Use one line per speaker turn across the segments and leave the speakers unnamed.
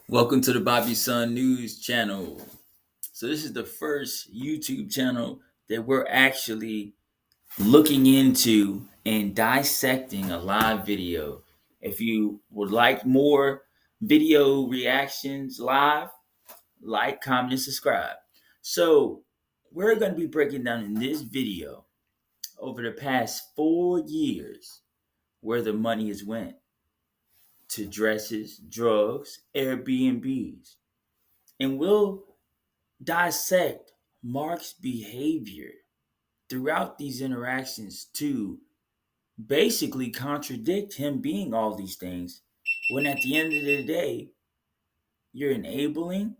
Welcome to the BobbysonnNews channel. So this is the first YouTube channel that we're actually looking into and dissecting a live video. If you would like more video reactions live, like, comment, and subscribe. So we're going to be breaking down in this video over the past 4 years where the money has went to dresses, drugs, Airbnbs. And we'll dissect Mark's behavior throughout these interactions to basically contradict him being all these things when at the end of the day you're enabling,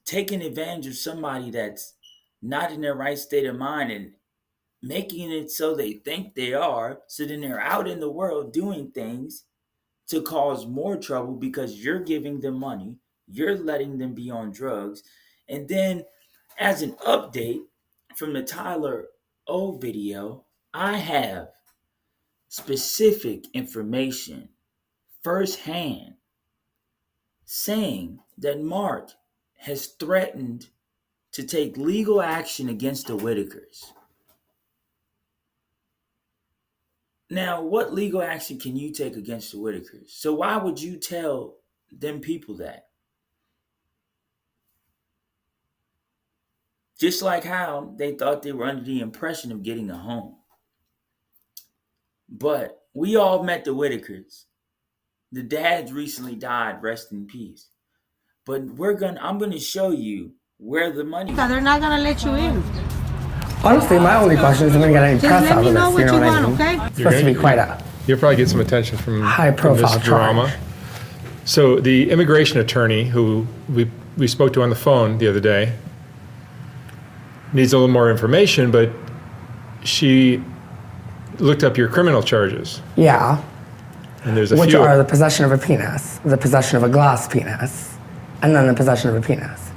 taking advantage of somebody that's not in their right state of mind and making it so they think they are, so then they're out in the world doing things to cause more trouble because you're giving them money, you're letting them be on drugs. And then, as an update from the Tyler O video, I have specific information firsthand saying that Mark has threatened to take legal action against the Whitakers. Now, what legal action can you take against the Whitakers? So why would you tell them people that? Just like how they thought they were under the impression of getting a home. But we all met the Whitakers. The dads recently died, rest in peace. But I'm gonna show you where the money.
They're not gonna let you in.
Honestly, my only question is, am I going to get any press out of this?
You know what
I
want,
mean?
okay?
It's supposed to be quite a
You'll probably get some attention from
high-profile
this drama.
charge.
So the immigration attorney who we spoke to on the phone the other day needs a little more information, but she looked up your criminal charges.
Yeah,
And there's a
which
few.
are the possession of a penis, the possession of a glass penis, and then the possession of a penis.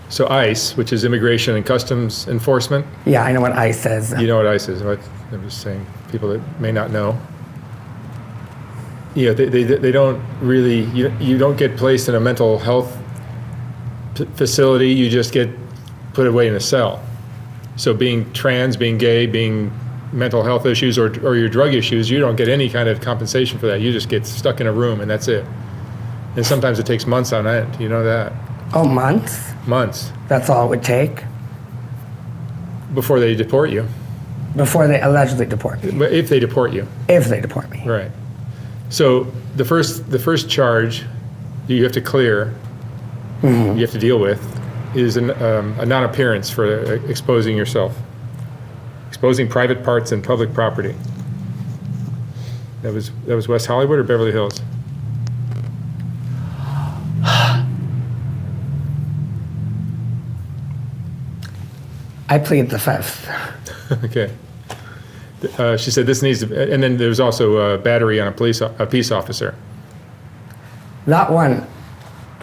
So ICE, which is Immigration and Customs Enforcement.
Yeah, I know what ICE is.
You know what ICE is, right? I'm just saying, people that may not know. Yeah, they don't really, you don't get placed in a mental health facility, you just get put away in a cell. So being trans, being gay, being mental health issues or your drug issues, you don't get any kind of compensation for that. You just get stuck in a room and that's it. And sometimes it takes months on end, you know that?
Oh, months?
Months.
That's all it would take
Before they deport you.
before they allegedly deport me.
But if they deport you.
If they deport me.
Right. So the first charge you have to clear, you have to deal with, is a non-appearance for exposing yourself, exposing private parts and public property. That was West Hollywood or Beverly Hills?
I plead the fifth.
Okay. She said this needs to, and then there's also a battery on a peace officer.
That one,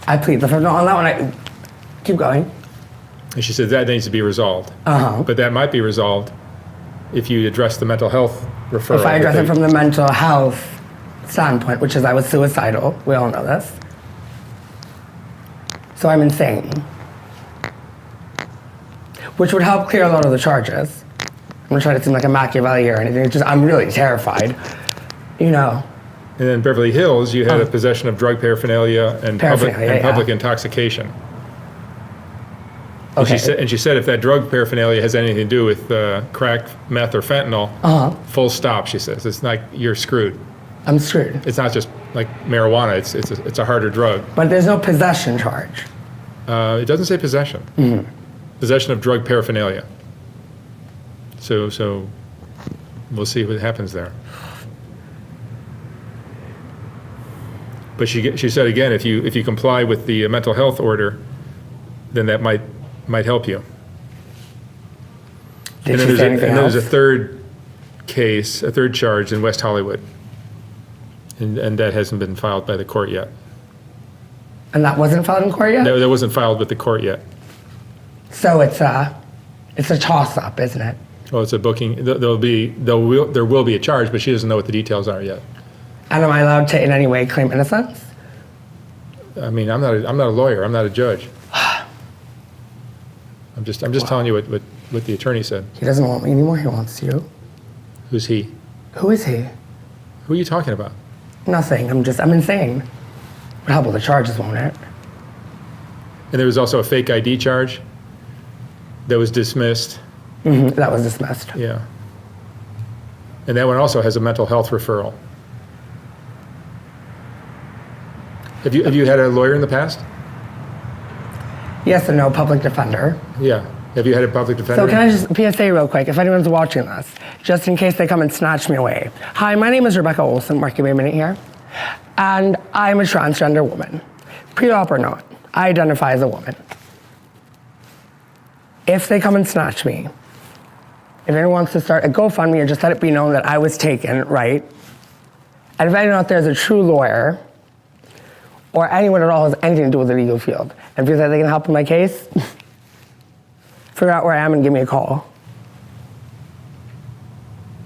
I plead the fifth. No, on that one, I keep going.
And she said that needs to be resolved.
Uh-huh.
But that might be resolved if you address the mental health referral.
If I address it from the mental health standpoint, which is I was suicidal, we all know this. So I'm insane. Which would help clear a lot of the charges. I'm gonna try to seem like a Machiavelli or anything, it's just I'm really terrified, you know.
And then Beverly Hills, you had a possession of drug paraphernalia and public intoxication.
Okay.
And she said if that drug paraphernalia has anything to do with crack, meth, or fentanyl, full stop, she says. It's like you're screwed.
I'm screwed.
It's not just like marijuana, it's a harder drug.
But there's no possession charge.
It doesn't say possession. Possession of drug paraphernalia. So we'll see what happens there. But she said again, if you comply with the mental health order, then that might help you.
Did she say anything else?
There's a third case, a third charge in West Hollywood, and that hasn't been filed by the court yet.
And that wasn't filed in court yet?
That wasn't filed with the court yet.
So it's a toss-up, isn't it?
Well, it's a booking. There will be a charge, but she doesn't know what the details are yet.
And am I allowed to in any way claim innocence?
I mean, I'm not a lawyer. I'm not a judge. I'm just telling you what the attorney said.
He doesn't want me anymore. He wants you.
Who's he?
Who is he?
Who are you talking about?
Nothing. I'm insane. Would help with the charges, won't it?
And there was also a fake ID charge that was dismissed.
That was dismissed.
Yeah. And that one also has a mental health referral. Have you had a lawyer in the past?
Yes and no, public defender.
Yeah. Have you had a public defender?
So can I just, PSA real quick, if anyone's watching this, just in case they come and snatch me away. Hi, my name is Rebecca Olson, Mark, give me a minute here. And I'm a transgender woman. Pre-op or not, I identify as a woman. If they come and snatch me, if anyone wants to start a GoFundMe or just let it be known that I was taken, right? And if anyone out there is a true lawyer, or anyone at all has anything to do with the legal field, and feels like they can help in my case, figure out where I am and give me a call.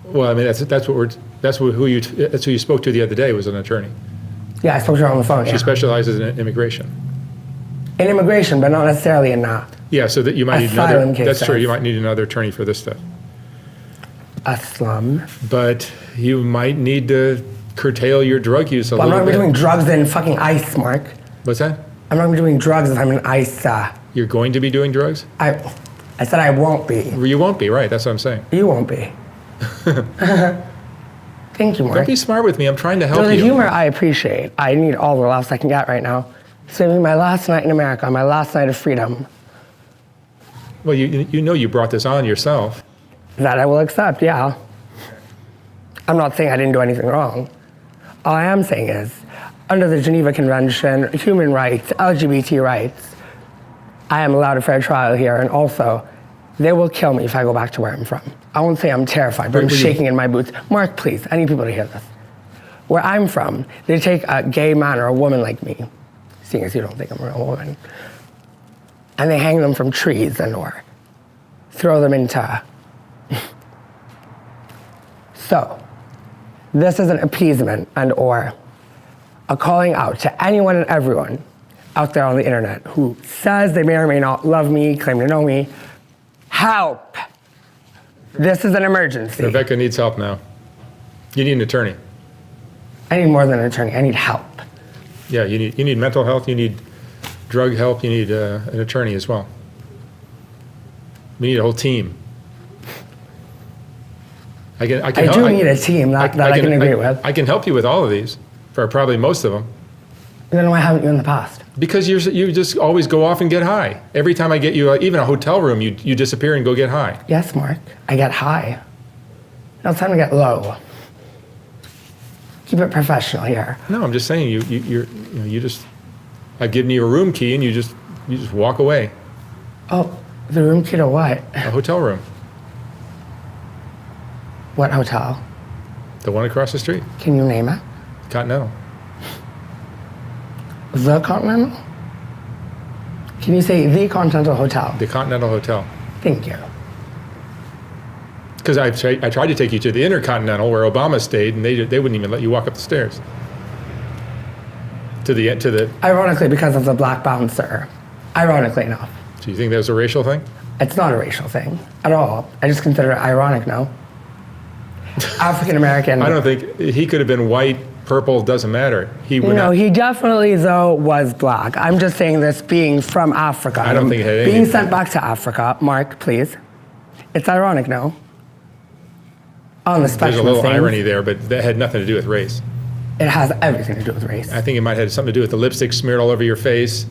Well, I mean, that's who you spoke to the other day was an attorney.
Yeah, I spoke to her on the phone.
She specializes in immigration.
In immigration, but not necessarily in that.
Yeah, so that you might need
Asylum
another. That's
cases.
true. You might need another attorney for this stuff.
A slum.
But you might need to curtail your drug use a
Well, I'm
little
not
bit.
going to be doing drugs in fucking ICE, Mark.
What's that?
I'm not going to be doing drugs if I'm in ICE.
You're going to be doing drugs?
I said I won't be.
You won't be, right? That's what I'm saying.
You won't be. Thank you, Mark.
Don't be smart with me. I'm trying to help
The
you.
humor I appreciate. I need all the laughs I can get right now. It's going to be my last night in America, my last night of freedom.
Well, you know you brought this on yourself.
That I will accept, yeah. I'm not saying I didn't do anything wrong. All I am saying is, under the Geneva Convention, human rights, LGBT rights, I am allowed a fair trial here, and also, they will kill me if I go back to where I'm from. I won't say I'm terrified, but I'm shaking in my boots. Mark, please, I need people to hear this. Where I'm from, they take a gay man or a woman like me, seeing as you don't think I'm a real woman, and they hang them from trees or throw them into. So, this is an appeasement and or a calling out to anyone and everyone out there on the internet who says they may or may not love me, claim to know me. Help! This is an emergency.
Rebecca needs help now. You need an attorney.
I need more than an attorney. I need help.
Yeah, you need mental health. You need drug help. You need an attorney as well. We need a whole team. I do
need a team that I can agree with.
I can help you with all of these, for probably most of them.
Then why haven't you in the past?
Because you just always go off and get high. Every time I get you, even a hotel room, you disappear and go get high.
Yes, Mark. I get high. Now it's time to get low. Keep it professional here.
No, I'm just saying I've given you a room key and you just walk away.
Oh, the room key to what?
A hotel room.
What hotel?
The one across the street.
Can you name it?
Continental.
The Continental? Can you say the Continental Hotel?
The Continental Hotel.
Thank you.
Because I tried to take you to the Intercontinental where Obama stayed, and they wouldn't even let you walk up the stairs. To the.
Ironically, because of the black bouncer. Ironically enough.
So you think that was a racial thing?
It's not a racial thing at all. I just consider it ironic now. African American.
I don't think he could have been white, purple, doesn't matter. He would
No,
not.
he definitely though was black. I'm just saying this being from Africa.
I don't think it had
being
anything.
sent back to Africa. Mark, please. It's ironic, no? On the
There's
spectrum
a little
of things,
irony there, but that had nothing to do with race.
it has everything to do with race.
I think it might have something to do with the lipstick smeared all over your face,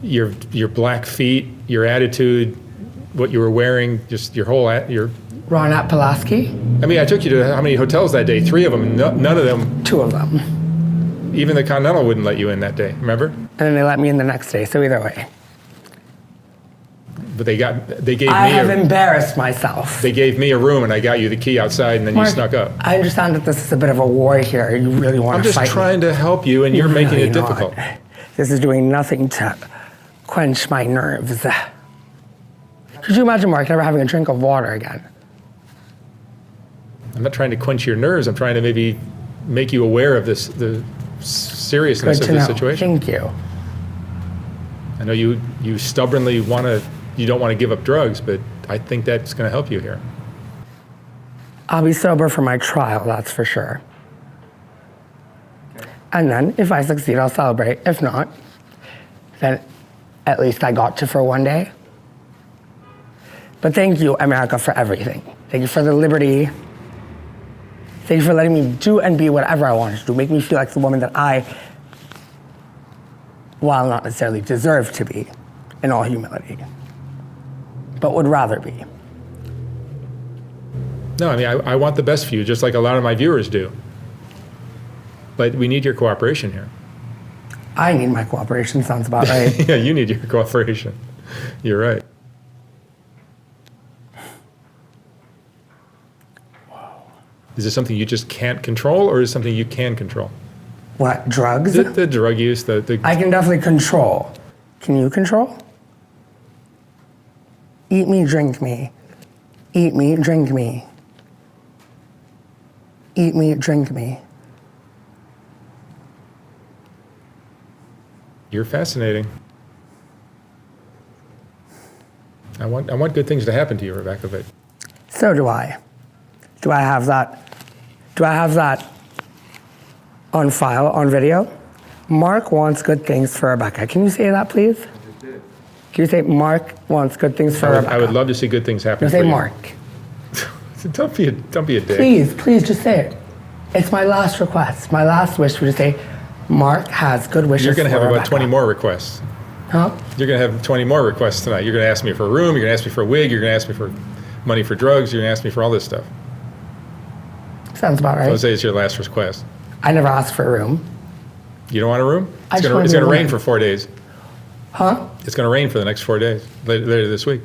your black feet, your attitude, what you were wearing, just your whole your.
Ronat Pulaski,
I mean, I took you to how many hotels that day? 3 of them. And none of them,
2 of them.
even the Continental wouldn't let you in that day. Remember?
And then they let me in the next day, so either way.
But they gave
I
me
have embarrassed myself.
they gave me a room, and I got you the key outside, and then
Mark,
you snuck up.
I understand that this is a bit of a war here. You really want
I'm
to
just
fight
trying
me.
to help you, and you're making
Really
it
not.
difficult.
This is doing nothing to quench my nerves. Could you imagine, Mark, never having a drink of water again?
I'm not trying to quench your nerves. I'm trying to maybe make you aware of this, the seriousness
Good
of
to
the
know.
situation.
Thank you.
I know you stubbornly you don't want to give up drugs, but I think that's going to help you here.
I'll be sober for my trial, that's for sure. And then, if I succeed, I'll celebrate. If not, then at least I got to for one day. But thank you, America, for everything. Thank you for the liberty. Thank you for letting me do and be whatever I wanted to do. Make me feel like the woman that I, while not necessarily deserve to be, in all humility, but would rather be.
No, I mean, I want the best for you, just like a lot of my viewers do. But we need your cooperation here.
I need my cooperation, sounds about right.
Yeah, you need your cooperation. You're right. Is this something you just can't control, or is it something you can control?
What, drugs?
The drug use, the
I can definitely control. Can you control? Eat me, drink me. Eat me, drink me. Eat me, drink me.
You're fascinating. I want good things to happen to you, Rebecca, but
So do I. Do I have that? Do I have that on file, on video? Mark wants good things for Rebecca. Can you say that, please? Can you say Mark wants good things for Rebecca?
I would love to see good things happen
You
for
say
you.
Mark.
Don't be a dick.
Please, just say it. It's my last request. My last wish would say, Mark has good wishes
You're going to have
for
about
Rebecca.
20 more requests.
Huh?
You're going to have 20 more requests tonight. You're going to ask me for a room. You're going to ask me for a wig. You're going to ask me for money for drugs. You're going to ask me for all this stuff.
Sounds about right.
Let's say it's your last request.
I never asked for a room.
You don't want a room?
I
It's
just
going
want
to
to be
rain
alone.
for 4 days.
Huh?
It's going to rain for the next 4 days, later this week.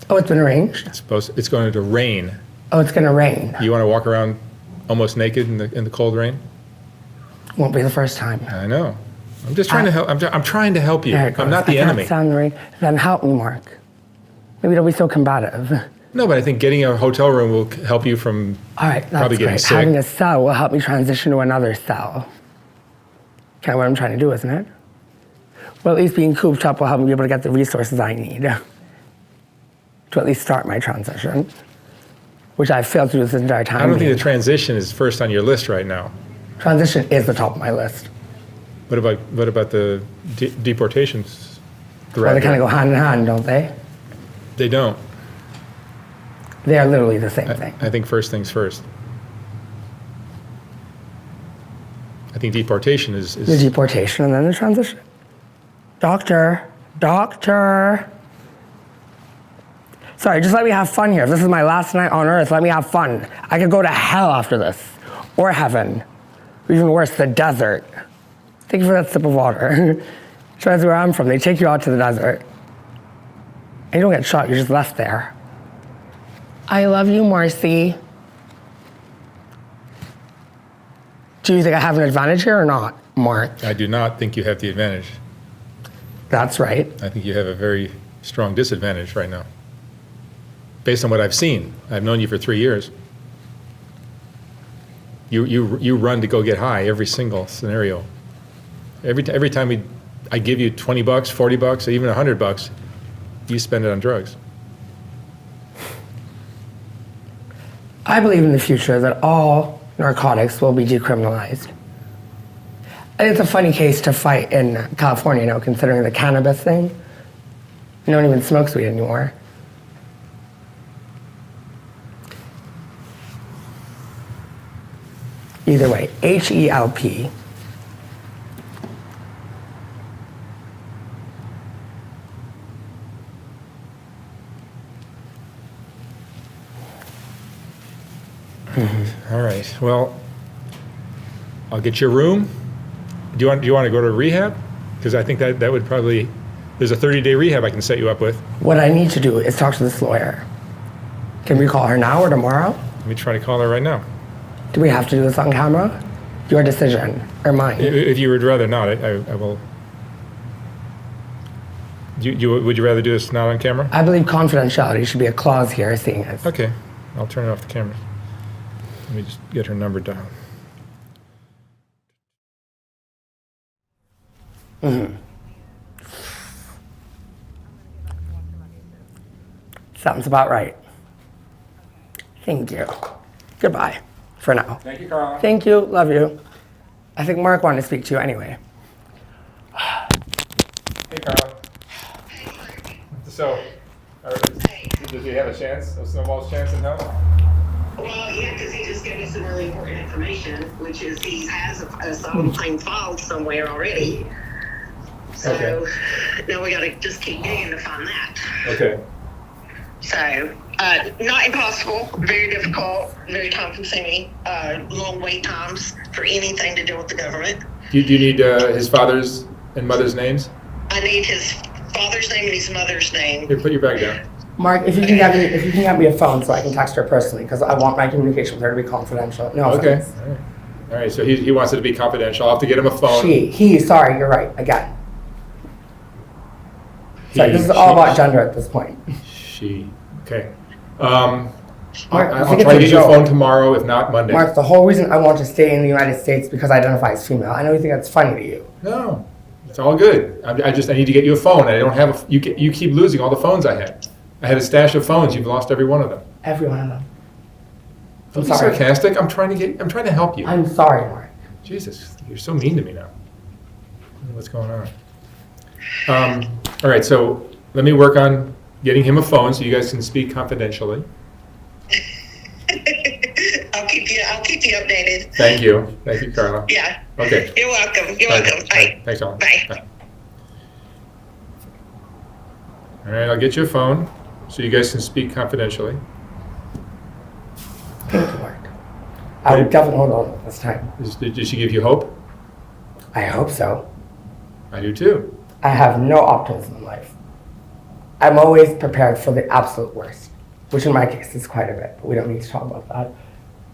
Oh, it's been arranged?
It's going to rain.
Oh, it's gonna rain.
You want to walk around almost naked in the cold rain?
Won't be the first time.
I know. I'm just trying to help. I'm trying to help you.
There it goes.
I'm not the
I
enemy.
can't stand the rain. Then help me, Mark. Maybe don't be so combative.
No, but I think getting a hotel room will help you from
All right, that's
probably getting
great.
sick.
Having a cell will help me transition to another cell. Kind of what I'm trying to do, isn't it? Well, at least being cooped up will help me be able to get the resources I need to at least start my transition, which I've failed to do this entire time.
I don't think the transition is first on your list right now.
Transition is the top of my list.
What about the deportations?
Well, they kind of go hand in hand, don't they?
They don't.
They are literally the same thing.
I think first things first. I think deportation is
The deportation and then the transition. Doctor. Sorry, just let me have fun here. If this is my last night on earth, let me have fun. I could go to hell after this, or heaven, or even worse, the desert. Thank you for that sip of water. So that's where I'm from. They take you out to the desert. And you don't get shot, you're just left there. I love you, Marcy. Do you think I have an advantage here or not, Mark?
I do not think you have the advantage.
That's right.
I think you have a very strong disadvantage right now. Based on what I've seen, I've known you for 3 years. You run to go get high every single scenario. Every time I give you $20, $40, or even $100, you spend it on drugs.
I believe in the future that all narcotics will be decriminalized. And it's a funny case to fight in California, considering the cannabis thing. No one even smokes weed anymore. Either way, HELP.
All right. Well, I'll get you a room. Do you want to go to rehab? Because I think that would probably. There's a 30-day rehab I can set you up with.
What I need to do is talk to this lawyer. Can we call her now or tomorrow?
Let me try to call her right now.
Do we have to do this on camera? Your decision, or mine?
If you would rather not, I will. Would you rather do this not on camera?
I believe confidentiality should be a clause here, seeing as.
Okay, I'll turn off the camera. Let me just get her number down.
Sounds about right. Thank you. Goodbye for now.
Thank you, Carla.
Thank you. Love you. I think Mark wanted to speak to you anyway.
Hey, Carla. So, does he have a chance, a snowball's chance in hell?
Well, yeah, because he just gave me some really important information, which is he has a solemn claim filed somewhere already. So now we got to just keep digging to find that.
Okay.
So, not impossible, very difficult, very time consuming, long wait times for anything to do with the government.
Do you need his father's and mother's names?
I need his father's name and his mother's name.
Here, put your bag down.
Mark, if you can get me a phone so I can text her personally, because I want my communication with her to be confidential. No
Okay.
offense.
All right. So he wants it to be confidential. I'll have to get him a phone.
Sorry, you're right, again. Sorry, this is all about gender at this point.
She. Okay.
Mark,
I'll
think it's
try
a
to get your
joke.
phone tomorrow, if not Monday.
Mark, the whole reason I want to stay in the United States because I identify as female. I know you think that's funny to you.
No, it's all good. I need to get you a phone. I don't have you keep losing all the phones I had. I had a stash of phones. You've lost every one of them.
Every one of them.
Don't
I'm
be
sorry.
sarcastic. I'm trying to help you.
I'm sorry, Mark.
Jesus, you're so mean to me now. I don't know what's going on? All right, so let me work on getting him a phone so you guys can speak confidentially.
I'll keep you updated.
Thank you, Carla.
Yeah.
Okay.
You're welcome. You're
All right.
welcome.
All right. Thanks, Ellen.
Bye.
All right, I'll get you a phone so you guys can speak confidentially.
Thank you, Mark. I would definitely hold on this time.
Did she give you hope?
I hope so.
I do too.
I have no optimism in life. I'm always prepared for the absolute worst, which in my case is quite a bit, but we don't need to talk about that.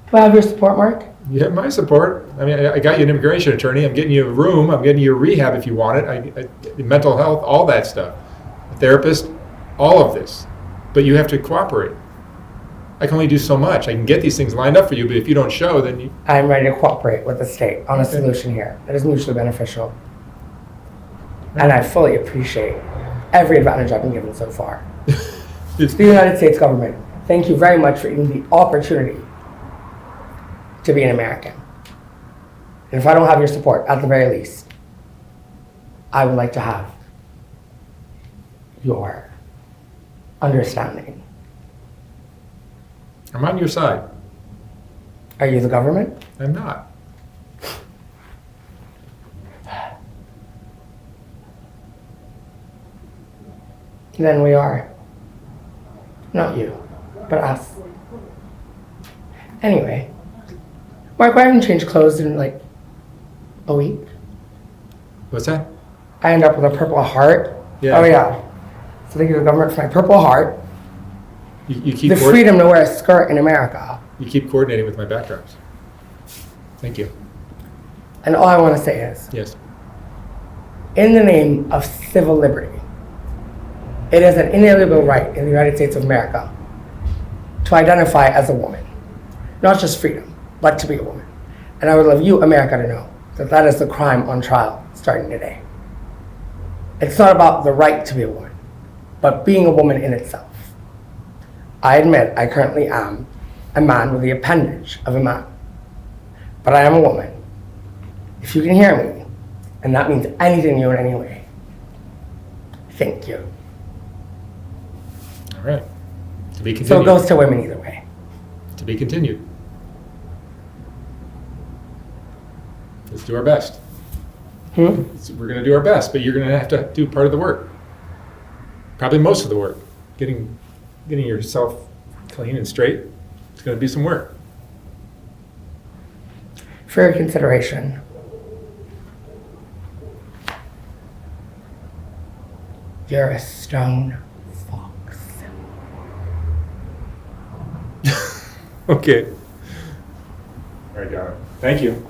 Do I have your support, Mark?
You have my support. I mean, I got you an immigration attorney. I'm getting you a room. I'm getting you a rehab if you want it. Mental health, all that stuff. A therapist, all of this. But you have to cooperate. I can only do so much. I can get these things lined up for you, but if you don't show, then you...
I'm ready to cooperate with the state on a solution here that is mutually beneficial. And I fully appreciate every advantage I've been given so far. The United States government, thank you very much for giving me the opportunity to be an American. And if I don't have your support, at the very least, I would like to have your understanding.
I'm on your side.
Are you the government?
I'm not.
Then we are. Not you, but us. Anyway, Mark, why haven't you changed clothes in like a week?
What's that?
I end up with a Purple Heart.
Yeah.
Oh yeah. So thank you to the government for my Purple Heart.
You keep
The freedom to wear a skirt in America.
You keep coordinating with my backdrops. Thank you.
And all I want to say is,
Yes.
in the name of civil liberty, it is an inalienable right in the United States of America to identify as a woman. Not just freedom, but to be a woman. And I would love you, America, to know that that is the crime on trial starting today. It's not about the right to be a woman, but being a woman in itself. I admit I currently am a man with the appendage of a man, but I am a woman. If you can hear me, and that means anything to you in any way, thank you.
All right. To be continued.
So it goes to women either way.
To be continued. Let's do our best. We're going to do our best, but you're going to have to do part of the work. Probably most of the work. Getting yourself clean and straight. It's going to be some work.
For your consideration, you're a stone fox.
Okay. All right, got it. Thank you.